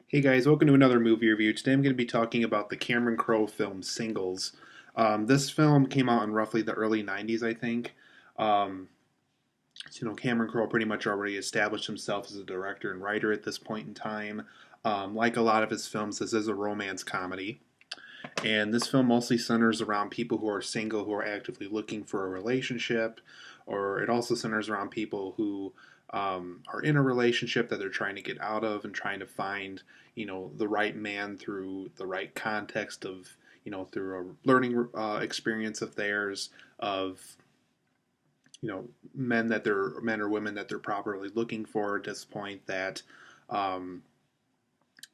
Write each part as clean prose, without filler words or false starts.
Hey guys, welcome to another movie review. Today I'm going to be talking about the Cameron Crowe film Singles. This film came out in roughly the early 90s, I think. Um, Cameron Crowe pretty much already established himself as a director and writer at this point in time. Like a lot of his films, this is a romance comedy. And this film mostly centers around people who are single, who are actively looking for a relationship, or it also centers around people who are in a relationship that they're trying to get out of and trying to find, the right man through the right context of, through a learning experience of theirs, of, men or women that they're properly looking for at this point that um,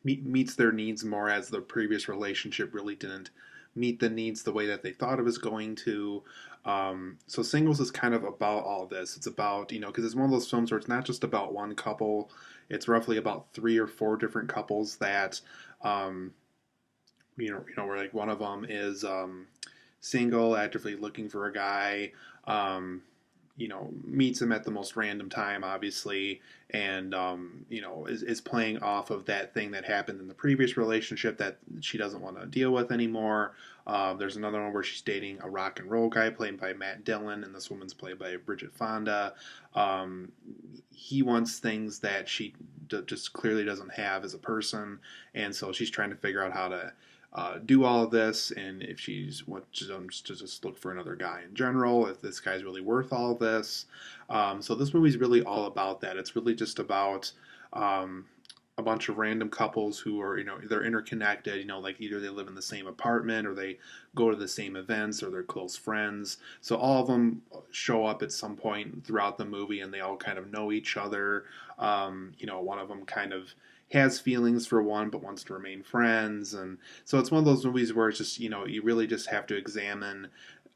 meets their needs more, as the previous relationship really didn't meet the needs the way that they thought it was going to. So Singles is kind of about all this. It's about, because it's one of those films where it's not just about one couple. It's roughly about three or four different couples that, um, where like one of them is single, actively looking for a guy. Um, meets him at the most random time, obviously, and is playing off of that thing that happened in the previous relationship that she doesn't want to deal with anymore. There's another one where she's dating a rock and roll guy played by Matt Dillon, and this woman's played by Bridget Fonda. He wants things that she just clearly doesn't have as a person, and so she's trying to figure out how to do all of this, and if she's wants to just look for another guy in general, if this guy's really worth all of this. So this movie's really all about that. It's really just about um, a bunch of random couples who are, they're interconnected, like either they live in the same apartment or they go to the same events or they're close friends. So all of them show up at some point throughout the movie and they all kind of know each other. One of them kind of has feelings for one but wants to remain friends, and so it's one of those movies where it's just, you really just have to examine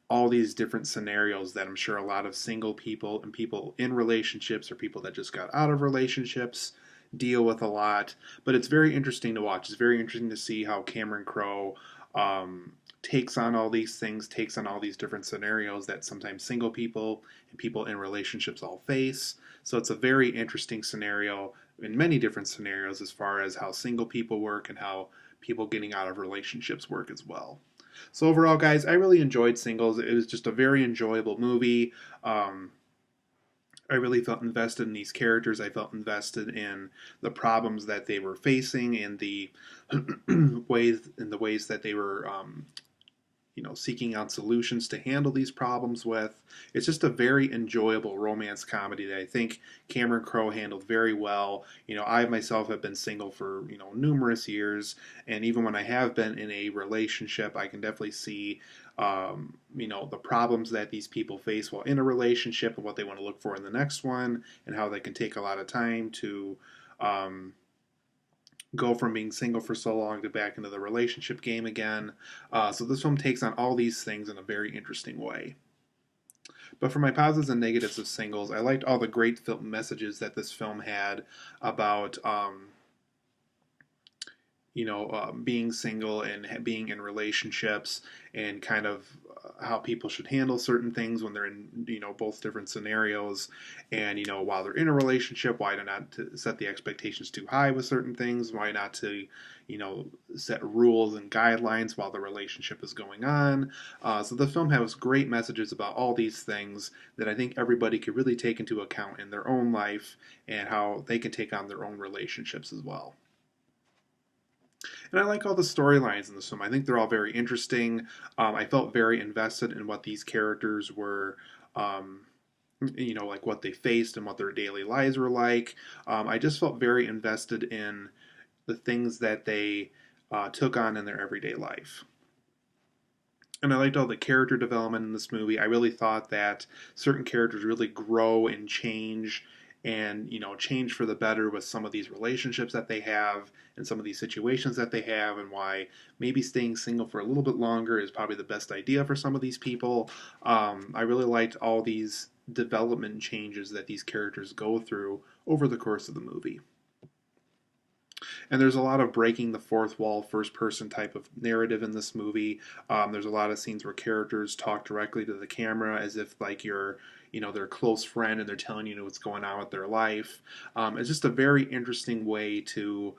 all these different scenarios that I'm sure a lot of single people and people in relationships or people that just got out of relationships deal with a lot. But it's very interesting to watch. It's very interesting to see how Cameron Crowe takes on all these things, takes on all these different scenarios that sometimes single people and people in relationships all face. So it's a very interesting scenario in many different scenarios as far as how single people work and how people getting out of relationships work as well. So overall, guys, I really enjoyed Singles. It was just a very enjoyable movie. I really felt invested in these characters. I felt invested in the problems that they were facing and the ways that they were seeking out solutions to handle these problems with. It's just a very enjoyable romance comedy that I think Cameron Crowe handled very well. I myself have been single for, numerous years, and even when I have been in a relationship, I can definitely see, the problems that these people face while in a relationship and what they want to look for in the next one, and how they can take a lot of time to, go from being single for so long to back into the relationship game again. So this film takes on all these things in a very interesting way. But for my positives and negatives of Singles, I liked all the great film messages that this film had about being single and being in relationships, and kind of how people should handle certain things when they're in, both different scenarios. And, while they're in a relationship, why not to set the expectations too high with certain things? Why not to, set rules and guidelines while the relationship is going on? So the film has great messages about all these things that I think everybody could really take into account in their own life and how they can take on their own relationships as well. And I like all the storylines in this film. I think they're all very interesting. I felt very invested in what these characters were, um, like what they faced and what their daily lives were like. I just felt very invested in the things that they took on in their everyday life. And I liked all the character development in this movie. I really thought that certain characters really grow and change, and change for the better with some of these relationships that they have and some of these situations that they have, and why maybe staying single for a little bit longer is probably the best idea for some of these people. I really liked all these development changes that these characters go through over the course of the movie. And there's a lot of breaking the fourth wall, first person type of narrative in this movie. There's a lot of scenes where characters talk directly to the camera as if like you're, their close friend, and they're telling you what's going on with their life. It's just a very interesting way to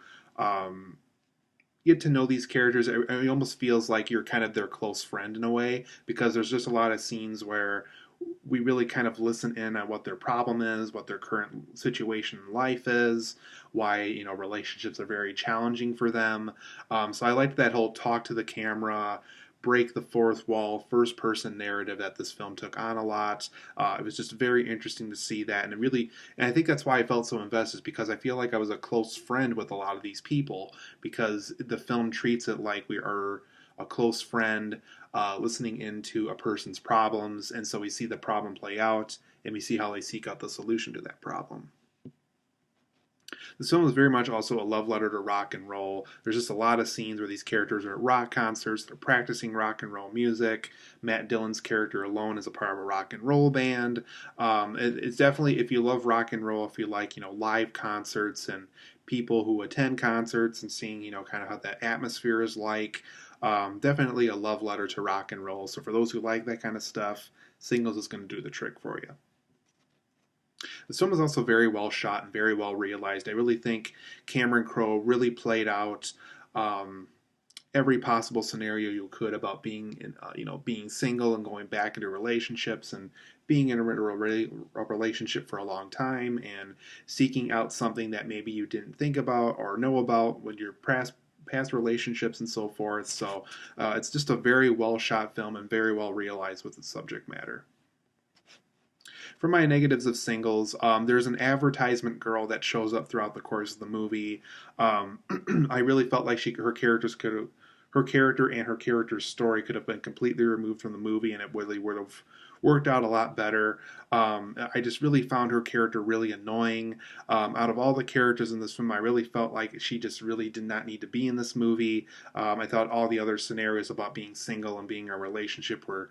get to know these characters. It almost feels like you're kind of their close friend in a way, because there's just a lot of scenes where we really kind of listen in on what their problem is, what their current situation in life is, why relationships are very challenging for them. So I liked that whole talk to the camera, break the fourth wall, first person narrative that this film took on a lot. It was just very interesting to see that, and I think that's why I felt so invested, because I feel like I was a close friend with a lot of these people, because the film treats it like we are a close friend listening into a person's problems, and so we see the problem play out, and we see how they seek out the solution to that problem. This film is very much also a love letter to rock and roll. There's just a lot of scenes where these characters are at rock concerts, they're practicing rock and roll music. Matt Dillon's character alone is a part of a rock and roll band. It's definitely, if you love rock and roll, if you like, live concerts and people who attend concerts and seeing, kind of how that atmosphere is like, definitely a love letter to rock and roll. So for those who like that kind of stuff, Singles is going to do the trick for you. This film is also very well shot and very well realized. I really think Cameron Crowe really played out every possible scenario you could about being single and going back into relationships, and being in a relationship for a long time, and seeking out something that maybe you didn't think about or know about when you're past relationships and so forth. So it's just a very well shot film and very well realized with its subject matter. For my negatives of Singles, there's an advertisement girl that shows up throughout the course of the movie. I really felt like her character and her character's story could have been completely removed from the movie, and it really would have worked out a lot better. I just really found her character really annoying. Out of all the characters in this film, I really felt like she just really did not need to be in this movie. I thought all the other scenarios about being single and being in a relationship were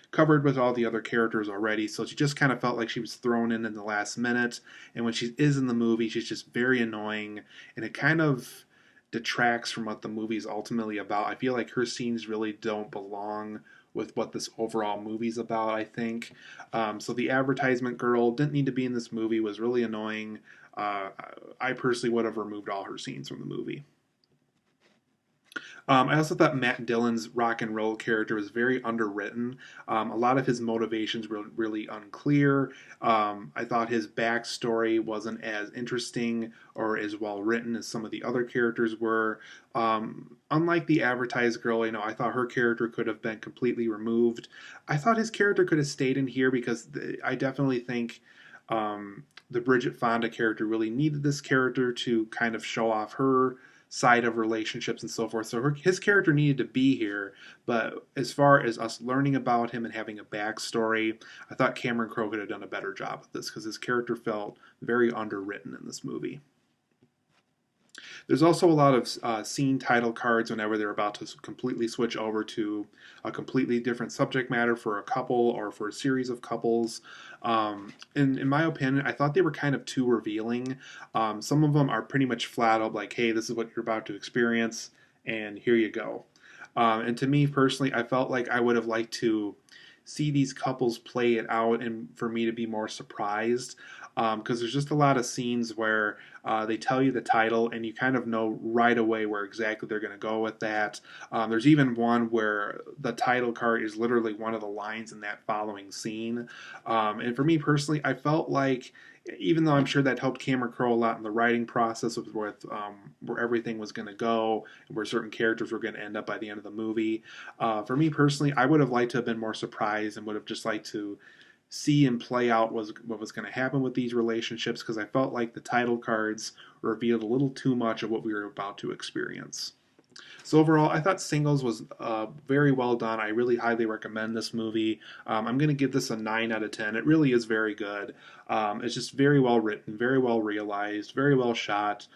covered with all the other characters already, so she just kind of felt like she was thrown in the last minute, and when she is in the movie, she's just very annoying, and it kind of detracts from what the movie is ultimately about. I feel like her scenes really don't belong with what this overall movie's about, I think. So the advertisement girl didn't need to be in this movie, was really annoying. I personally would have removed all her scenes from the movie. I also thought Matt Dillon's rock and roll character was very underwritten. A lot of his motivations were really unclear. I thought his backstory wasn't as interesting or as well written as some of the other characters were. Unlike the advertised girl, I thought her character could have been completely removed. I thought his character could have stayed in here, because I definitely think the Bridget Fonda character really needed this character to kind of show off her side of relationships and so forth. So his character needed to be here, but as far as us learning about him and having a backstory, I thought Cameron Crowe could have done a better job with this, because his character felt very underwritten in this movie. There's also a lot of scene title cards whenever they're about to completely switch over to a completely different subject matter for a couple or for a series of couples. In my opinion, I thought they were kind of too revealing. Some of them are pretty much flat out like, hey, this is what you're about to experience, and here you go. And to me personally, I felt like I would have liked to see these couples play it out, and for me to be more surprised, because there's just a lot of scenes where they tell you the title and you kind of know right away where exactly they're going to go with that. There's even one where the title card is literally one of the lines in that following scene. And for me personally, I felt like, even though I'm sure that helped Cameron Crowe a lot in the writing process with where everything was going to go, and where certain characters were going to end up by the end of the movie, for me personally, I would have liked to have been more surprised and would have just liked to see and play out what was going to happen with these relationships, because I felt like the title cards revealed a little too much of what we were about to experience. So overall, I thought Singles was very well done. I really highly recommend this movie. I'm going to give this a 9 out of 10. It really is very good. It's just very well written, very well realized, very well shot.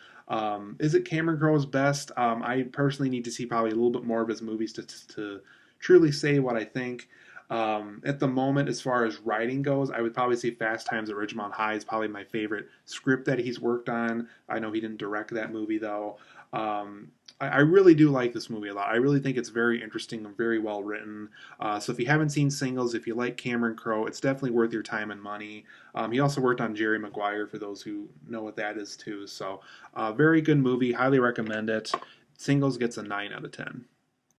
Is it Cameron Crowe's best? I personally need to see probably a little bit more of his movies to truly say what I think. At the moment, as far as writing goes, I would probably say Fast Times at Ridgemont High is probably my favorite script that he's worked on. I know he didn't direct that movie, though. I really do like this movie a lot. I really think it's very interesting and very well written. So if you haven't seen Singles, if you like Cameron Crowe, it's definitely worth your time and money. He also worked on Jerry Maguire, for those who know what that is too. So very good movie. Highly recommend it. Singles gets a 9 out of 10.